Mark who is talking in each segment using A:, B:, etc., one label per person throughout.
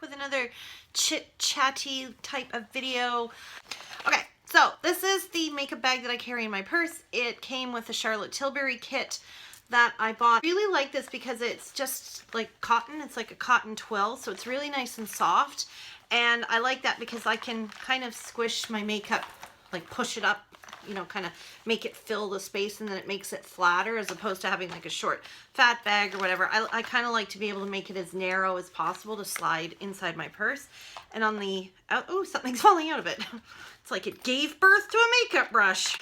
A: with another Chit Chatty type of video. Okay, so this is the makeup bag that I carry in my purse. It came with a Charlotte Tilbury kit that I bought. I really like this because it's just like cotton. It's like a cotton twill, so it's really nice and soft. And I like that because I can kind of squish my makeup, like push it up, you know, kind of make it fill the space, and then it makes it flatter as opposed to having like a short fat bag or whatever. I kind of like to be able to make it as narrow as possible to slide inside my purse. And on the, oh, something's falling out of it. It's like it gave birth to a makeup brush.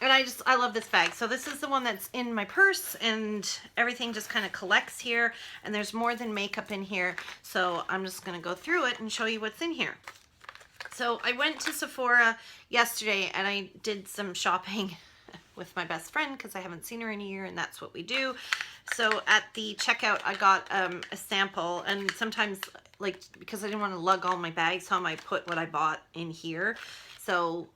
A: And I love this bag. So this is the one that's in my purse, and everything just kind of collects here, and there's more than makeup in here. So I'm just going to go through it and show you what's in here. So I went to Sephora yesterday and I did some shopping with my best friend because I haven't seen her in a year, and that's what we do. So at the checkout I got a sample, and sometimes, like, because I didn't want to lug all my bags home, I put what I bought in here. So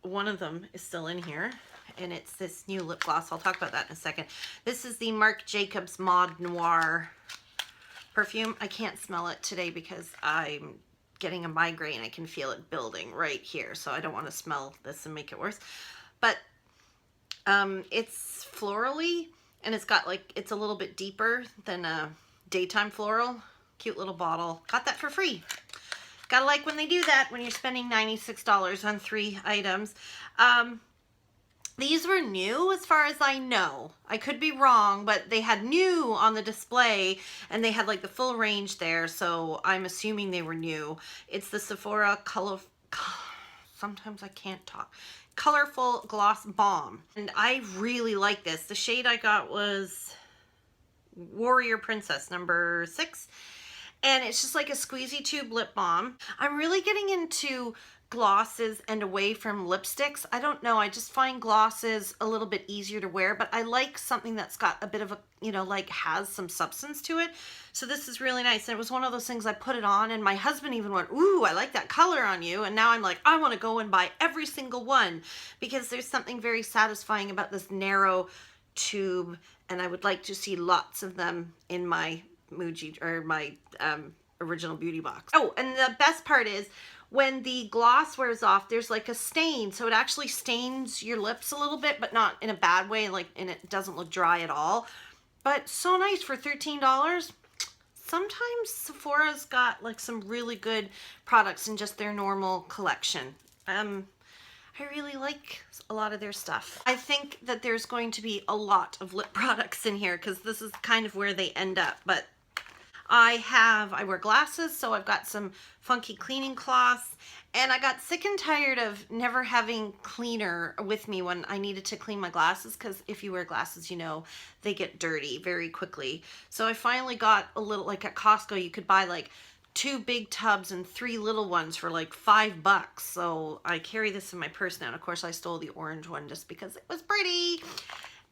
A: one of them is still in here, and it's this new lip gloss. I'll talk about that in a second. This is the Marc Jacobs Mod Noir perfume. I can't smell it today because I'm getting a migraine. I can feel it building right here, so I don't want to smell this and make it worse. But it's florally, and it's got like, it's a little bit deeper than a daytime floral. Cute little bottle. Got that for free. Gotta like when they do that when you're spending $96 on 3 items. These were new as far as I know. I could be wrong, but they had new on the display, and they had like the full range there, so I'm assuming they were new. It's the Sephora sometimes I can't talk. Colorful Gloss Balm. And I really like this. The shade I got was Warrior Princess number 6. And it's just like a squeezy tube lip balm. I'm really getting into glosses and away from lipsticks. I don't know, I just find glosses a little bit easier to wear, but I like something that's got a bit of a, you know, like has some substance to it. So this is really nice. And it was one of those things I put it on, and my husband even went, ooh, I like that color on you. And now I'm like, I want to go and buy every single one, because there's something very satisfying about this narrow tube, and I would like to see lots of them in my Muji, or my Original Beauty box. Oh, and the best part is, when the gloss wears off, there's like a stain, so it actually stains your lips a little bit, but not in a bad way, like, and it doesn't look dry at all. But so nice for $13. Sometimes Sephora's got like some really good products in just their normal collection. I really like a lot of their stuff. I think that there's going to be a lot of lip products in here because this is kind of where they end up. But I wear glasses, so I've got some funky cleaning cloths, and I got sick and tired of never having cleaner with me when I needed to clean my glasses, because if you wear glasses, you know, they get dirty very quickly. So I finally got a little, like at Costco, you could buy like 2 big tubs and 3 little ones for like $5. So I carry this in my purse now. And of course I stole the orange one just because it was pretty.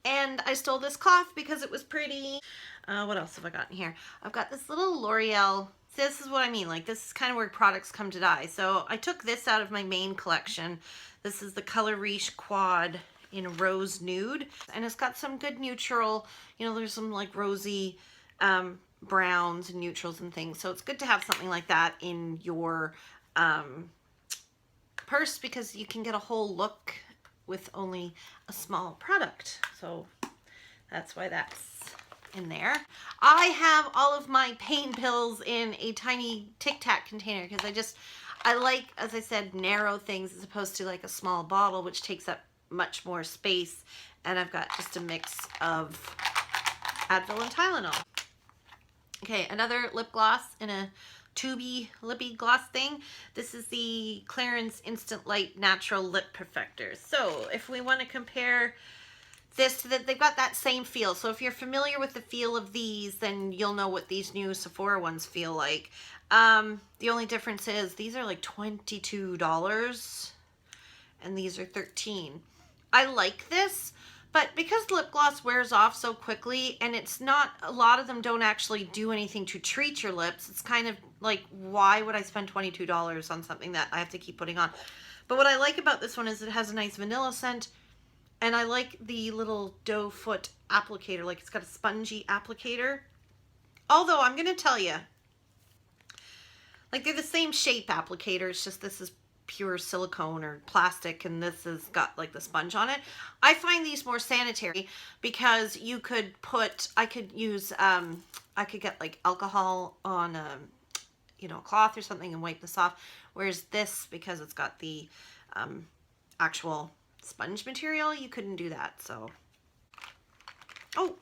A: And I stole this cloth because it was pretty. What else have I got in here? I've got this little L'Oreal. So this is what I mean. Like, this is kind of where products come to die. So I took this out of my main collection. This is the Color Riche Quad in Rose Nude. And it's got some good neutral, you know, there's some like rosy browns and neutrals and things. So it's good to have something like that in your purse, because you can get a whole look with only a small product. So that's why that's in there. I have all of my pain pills in a tiny Tic Tac container because I like, as I said, narrow things as opposed to like a small bottle, which takes up much more space. And I've got just a mix of Advil and Tylenol. Okay, another lip gloss in a tubey lippy gloss thing. This is the Clarins Instant Light Natural Lip Perfector. So if we want to compare this to they've got that same feel. So if you're familiar with the feel of these, then you'll know what these new Sephora ones feel like. The only difference is these are like $22 and these are $13. I like this, but because lip gloss wears off so quickly, and it's not, a lot of them don't actually do anything to treat your lips, it's kind of like, why would I spend $22 on something that I have to keep putting on? But what I like about this one is it has a nice vanilla scent, and I like the little doe foot applicator, like it's got a spongy applicator. Although I'm gonna tell you, Like they're the same shape applicator. It's just this is pure silicone or plastic and this has got like the sponge on it. I find these more sanitary because you could put, I could use, I could get like alcohol on you know, a cloth or something and wipe this off. Whereas this, because it's got the actual sponge material, you couldn't do that. So, oh,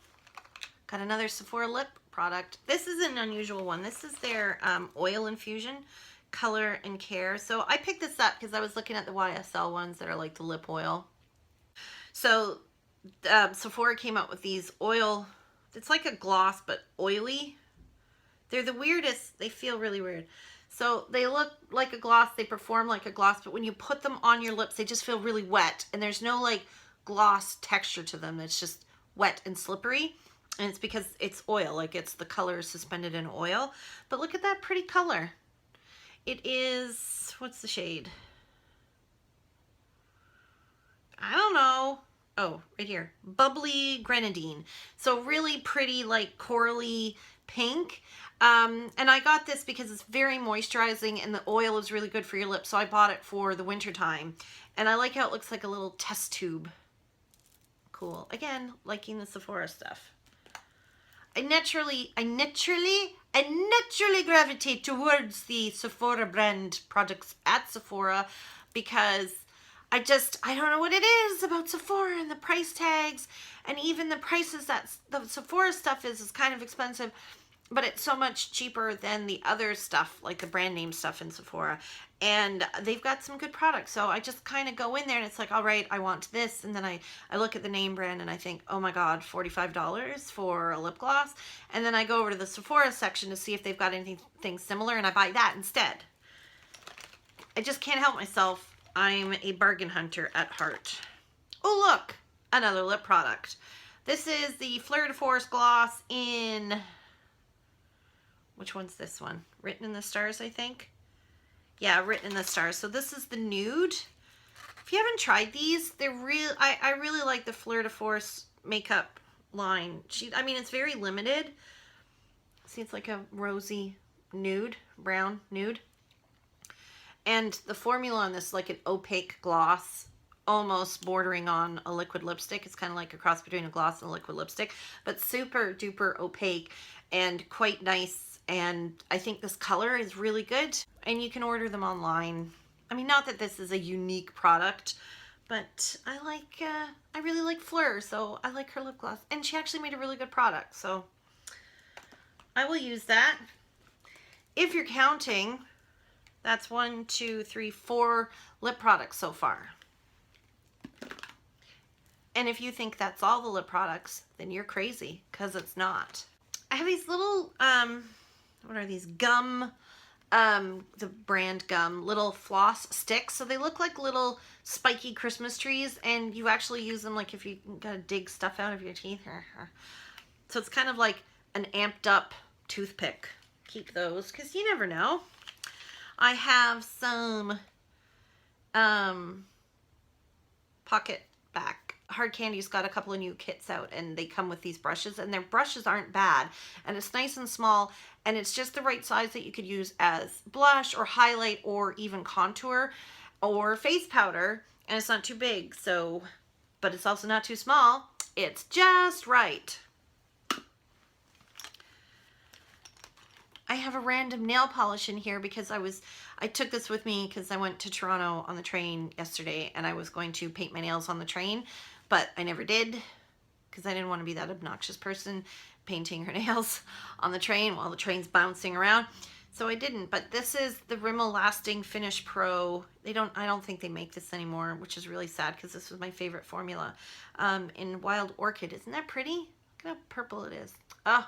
A: got another Sephora lip product. This is an unusual one. This is their oil infusion color and care. So I picked this up because I was looking at the YSL ones that are like the lip oil. So Sephora came out with these oil, it's like a gloss but oily. They're the weirdest. They feel really weird. So they look like a gloss, they perform like a gloss, but when you put them on your lips, they just feel really wet. And there's no like gloss texture to them. It's just wet and slippery. And it's because it's oil, like it's the color suspended in oil. But look at that pretty color. It is, what's the shade? I don't know. Oh, right here. Bubbly Grenadine. So really pretty, like corally pink. And I got this because it's very moisturizing and the oil is really good for your lips. So I bought it for the winter time. And I like how it looks like a little test tube. Cool. Again, liking the Sephora stuff. I naturally gravitate towards the Sephora brand products at Sephora because I don't know what it is about Sephora and the price tags and even the prices that the Sephora stuff is kind of expensive, but it's so much cheaper than the other stuff, like the brand name stuff in Sephora. And they've got some good products. So I just kind of go in there and it's like, all right, I want this. And then I look at the name brand and I think, oh my God, $45 for a lip gloss. And then I go over to the Sephora section to see if they've got anything similar and I buy that instead. I just can't help myself. I'm a bargain hunter at heart. Oh, look, another lip product. This is the Fleur de Force gloss in, which one's this one? Written in the Stars, I think. Yeah, Written in the Stars. So this is the nude. If you haven't tried these, they're real. I really like the Fleur de Force makeup line. I mean, it's very limited. See, it's like a rosy nude, brown nude. And the formula on this is like an opaque gloss, almost bordering on a liquid lipstick. It's kind of like a cross between a gloss and a liquid lipstick, but super duper opaque and quite nice. And I think this color is really good. And you can order them online. I mean, not that this is a unique product, but I really like Fleur, so I like her lip gloss. And she actually made a really good product, so I will use that. If you're counting, that's 1, 2, 3, 4 lip products so far. And if you think that's all the lip products, then you're crazy, because it's not. I have these little, what are these? Gum, the brand gum, little floss sticks. So they look like little spiky Christmas trees, and you actually use them like if you gotta dig stuff out of your teeth. So it's kind of like an amped up toothpick. Keep those, because you never know. I have some pocket back. Hard Candy's got a couple of new kits out and they come with these brushes and their brushes aren't bad and it's nice and small and it's just the right size that you could use as blush or highlight or even contour or face powder, and it's not too big, so, but it's also not too small. It's just right. I have a random nail polish in here because I took this with me because I went to Toronto on the train yesterday and I was going to paint my nails on the train, but I never did because I didn't want to be that obnoxious person painting her nails on the train while the train's bouncing around. So I didn't, but this is the Rimmel Lasting Finish Pro. I don't think they make this anymore, which is really sad because this was my favorite formula. In Wild Orchid. Isn't that pretty? Look at how purple it is. Oh,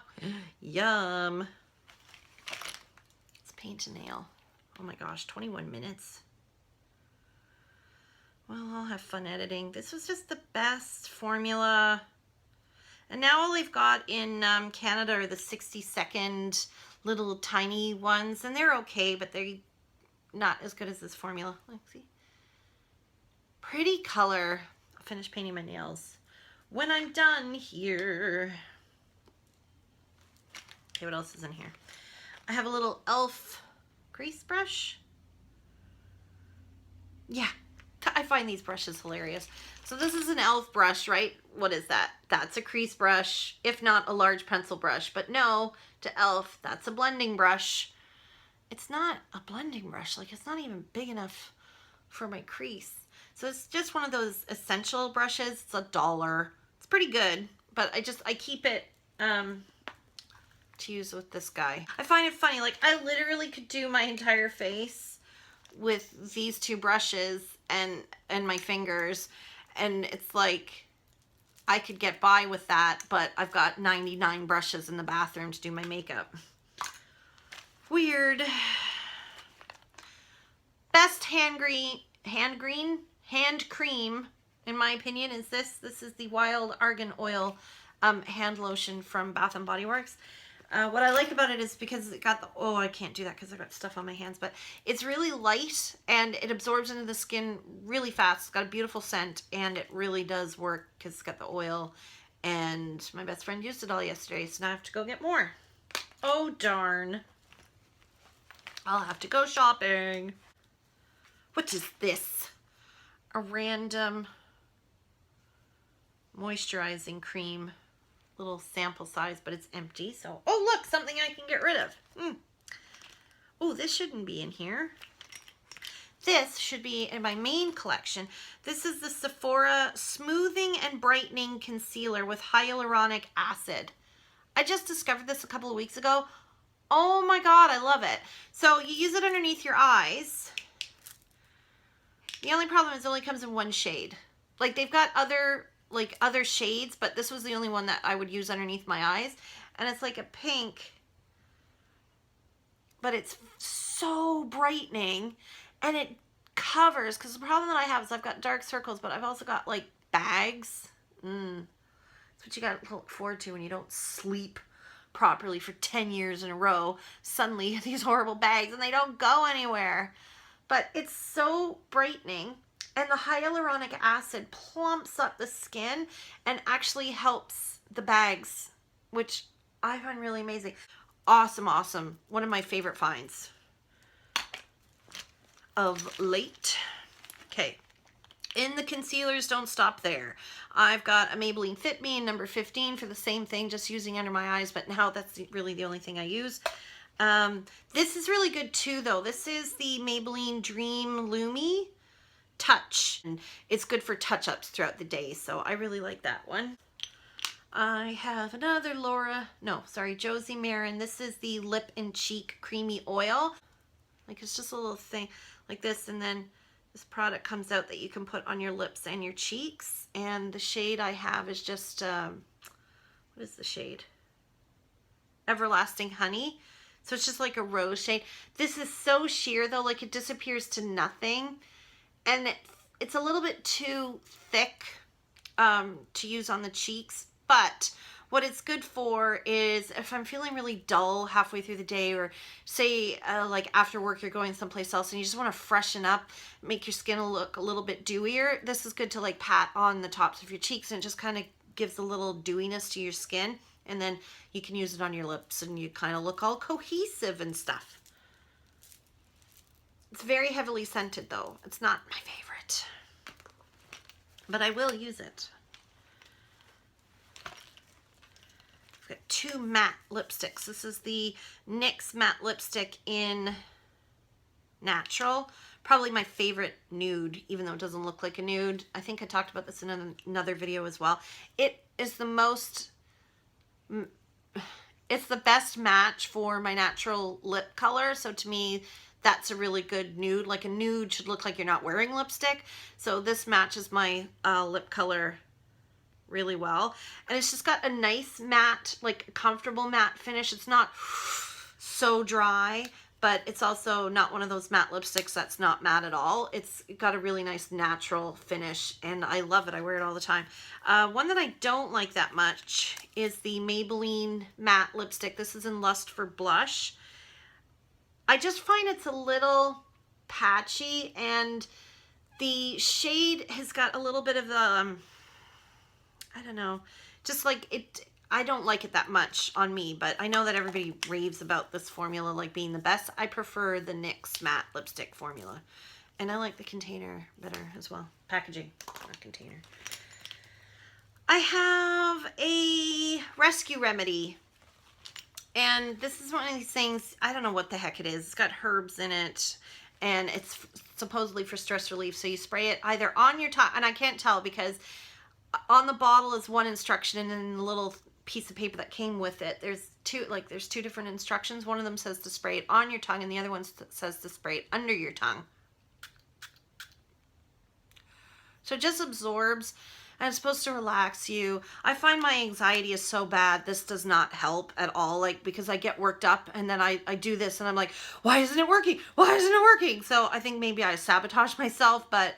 A: yum. Let's paint a nail. Oh my gosh, 21 minutes. Well, I'll have fun editing. This was just the best formula. And now all they've got in Canada are the 60-second little tiny ones. And they're okay, but they're not as good as this formula. Let's see. Pretty color. I'll finish painting my nails when I'm done here. Okay, what else is in here? I have a little e.l.f. crease brush. Yeah, I find these brushes hilarious. So this is an e.l.f. brush, right? What is that? That's a crease brush, if not a large pencil brush. But no, to e.l.f., that's a blending brush. It's not a blending brush. Like, it's not even big enough for my crease. So it's just one of those essential brushes. It's $1. It's pretty good, but I keep it to use with this guy. I find it funny. Like, I literally could do my entire face with these two brushes and my fingers, and it's like I could get by with that, but I've got 99 brushes in the bathroom to do my makeup. Weird. Best hand cream, in my opinion, is this. This is the Wild Argan Oil hand lotion from Bath & Body Works. What I like about it is because it got the, oh, I can't do that because I got stuff on my hands, but it's really light and it absorbs into the skin really fast. It's got a beautiful scent and it really does work because it's got the oil, and my best friend used it all yesterday, so now I have to go get more. Oh, darn. I'll have to go shopping. What is this? A random moisturizing cream. Little sample size, but it's empty. So, oh look, something I can get rid of. Oh, this shouldn't be in here. This should be in my main collection. This is the Sephora Smoothing and Brightening Concealer with Hyaluronic Acid. I just discovered this a couple of weeks ago. Oh my God, I love it. So you use it underneath your eyes. The only problem is it only comes in one shade. Like, they've got other shades, but this was the only one that I would use underneath my eyes. And it's like a pink, but it's so brightening, and it covers, because the problem that I have is I've got dark circles, but I've also got like bags. That's what you got to look forward to when you don't sleep properly for 10 years in a row. Suddenly you have these horrible bags and they don't go anywhere. But it's so brightening. And the hyaluronic acid plumps up the skin and actually helps the bags, which I find really amazing. Awesome, awesome. One of my favorite finds of late. Okay. In the concealers, don't stop there. I've got a Maybelline Fit Me in number 15 for the same thing, just using under my eyes, but now that's really the only thing I use. This is really good too, though. This is the Maybelline Dream Lumi Touch, and it's good for touch-ups throughout the day, so I really like that one. I have another Josie Maran. This is the Lip and Cheek Creamy Oil. Like, it's just a little thing like this, and then this product comes out that you can put on your lips and your cheeks, and the shade I have is just what is the shade? Everlasting Honey. So it's just like a rose shade. This is so sheer though, like it disappears to nothing. And it's a little bit too thick to use on the cheeks, but what it's good for is if I'm feeling really dull halfway through the day, or say like after work you're going someplace else and you just want to freshen up, make your skin look a little bit dewier, this is good to like pat on the tops of your cheeks, and it just kind of gives a little dewiness to your skin, and then you can use it on your lips and you kind of look all cohesive and stuff. It's very heavily scented though. It's not my favorite, but I will use it. I've got two matte lipsticks. This is the NYX matte lipstick in Natural. Probably my favorite nude, even though it doesn't look like a nude. I think I talked about this in another video as well. It is it's the best match for my natural lip color. So to me, that's a really good nude. Like, a nude should look like you're not wearing lipstick. So this matches my lip color really well. And it's just got a nice matte, like comfortable matte finish. It's not so dry, but it's also not one of those matte lipsticks that's not matte at all. It's got a really nice natural finish, and I love it. I wear it all the time. One that I don't like that much is the Maybelline matte lipstick. This is in Lust for Blush. I just find it's a little patchy, and the shade has got a little bit of the, I don't know, just like it, I don't like it that much on me, but I know that everybody raves about this formula like being the best. I prefer the NYX matte lipstick formula. And I like the container better as well. Packaging, not container. I have a Rescue Remedy. And this is one of these things, I don't know what the heck it is. It's got herbs in it. And it's supposedly for stress relief. So you spray it either on your tongue, and I can't tell because on the bottle is one instruction, and in the little piece of paper that came with it, there's two different instructions. One of them says to spray it on your tongue, and the other one says to spray it under your tongue. So it just absorbs, and it's supposed to relax you. I find my anxiety is so bad, this does not help at all, like, because I get worked up, and then I do this, and I'm like, why isn't it working? Why isn't it working? So I think maybe I sabotage myself, but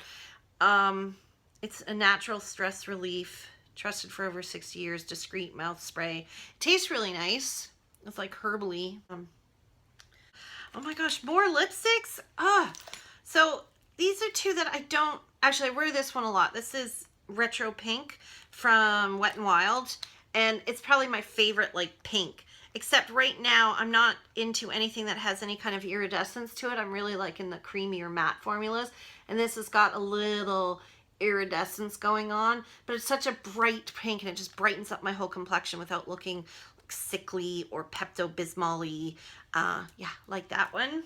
A: it's a natural stress relief, trusted for over 60 years, discreet mouth spray. It tastes really nice. It's like herbally. Oh my gosh, more lipsticks? So these are two that I don't, actually I wear this one a lot. This is Retro Pink from Wet n Wild, and it's probably my favorite like pink. Except right now, I'm not into anything that has any kind of iridescence to it. I'm really liking the creamier matte formulas. And this has got a little iridescence going on, but it's such a bright pink, and it just brightens up my whole complexion without looking like sickly or Pepto-Bismol-y. Yeah, like that one.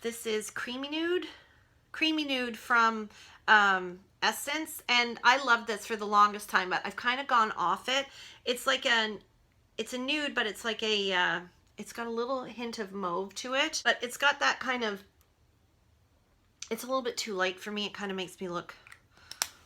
A: This is Creamy Nude from Essence, and I loved this for the longest time, but I've kind of gone off it. It's like it's a nude, but it's like a, it's got a little hint of mauve to it, but it's got that kind of, it's a little bit too light for me. It kind of makes me look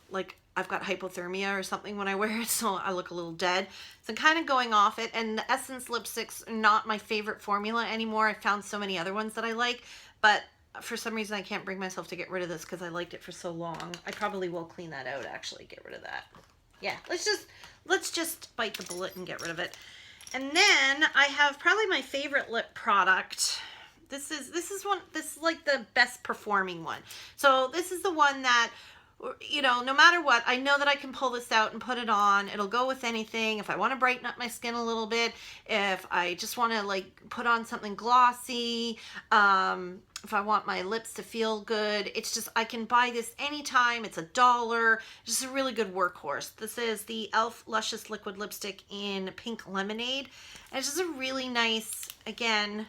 A: like I've got hypothermia or something when I wear it, so I look a little dead. So I'm kind of going off it, and the Essence lipsticks are not my favorite formula anymore. I found so many other ones that I like, but for some reason I can't bring myself to get rid of this because I liked it for so long. I probably will clean that out, actually, get rid of that. Yeah, let's just bite the bullet and get rid of it. And then I have probably my favorite lip product. This is like the best performing one. So this is the one that, you know, no matter what, I know that I can pull this out and put it on. It'll go with anything. If I want to brighten up my skin a little bit, if I just want to like put on something glossy, if I want my lips to feel good, it's just, I can buy this anytime. It's $1. Just a really good workhorse. This is the e.l.f. Luscious Liquid Lipstick in Pink Lemonade. And it's just a really nice, again,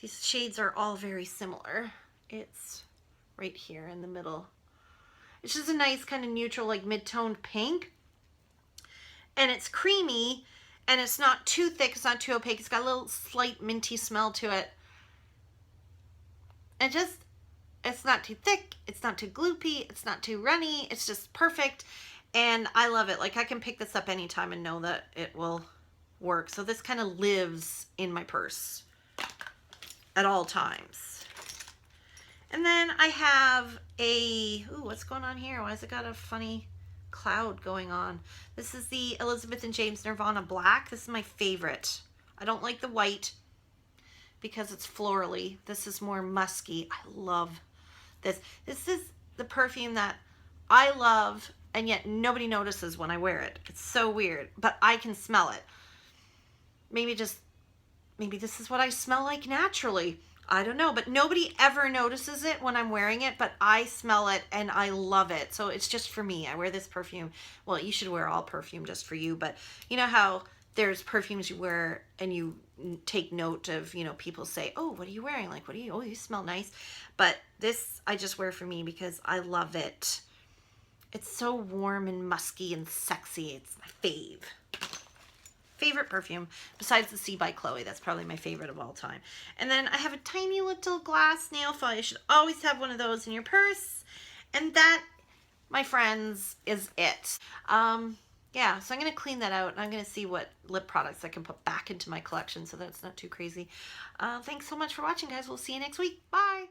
A: these shades are all very similar. It's right here in the middle. It's just a nice kind of neutral, like mid-toned pink. And it's creamy, and it's not too thick, it's not too opaque. It's got a little slight minty smell to it. And just, it's not too thick, it's not too gloopy, it's not too runny, it's just perfect. And I love it. Like, I can pick this up anytime and know that it will work. So this kind of lives in my purse at all times. And then I have a, ooh, what's going on here? Why has it got a funny cloud going on? This is the Elizabeth and James Nirvana Black. This is my favorite. I don't like the white because it's florally. This is more musky. I love this. This is the perfume that I love, and yet nobody notices when I wear it. It's so weird, but I can smell it. Maybe this is what I smell like naturally. I don't know, but nobody ever notices it when I'm wearing it, but I smell it and I love it. So it's just for me. I wear this perfume. Well, you should wear all perfume just for you, but you know how there's perfumes you wear and you take note of, you know, people say, oh, what are you wearing? Like, oh, you smell nice. But this I just wear for me because I love it. It's so warm and musky and sexy. It's my fave. Favorite perfume besides the Sea by Chloe. That's probably my favorite of all time. And then I have a tiny little glass nail file. You should always have one of those in your purse. And that, my friends, is it. Yeah, so I'm going to clean that out, and I'm going to see what lip products I can put back into my collection so that it's not too crazy. Thanks so much for watching, guys. We'll see you next week. Bye.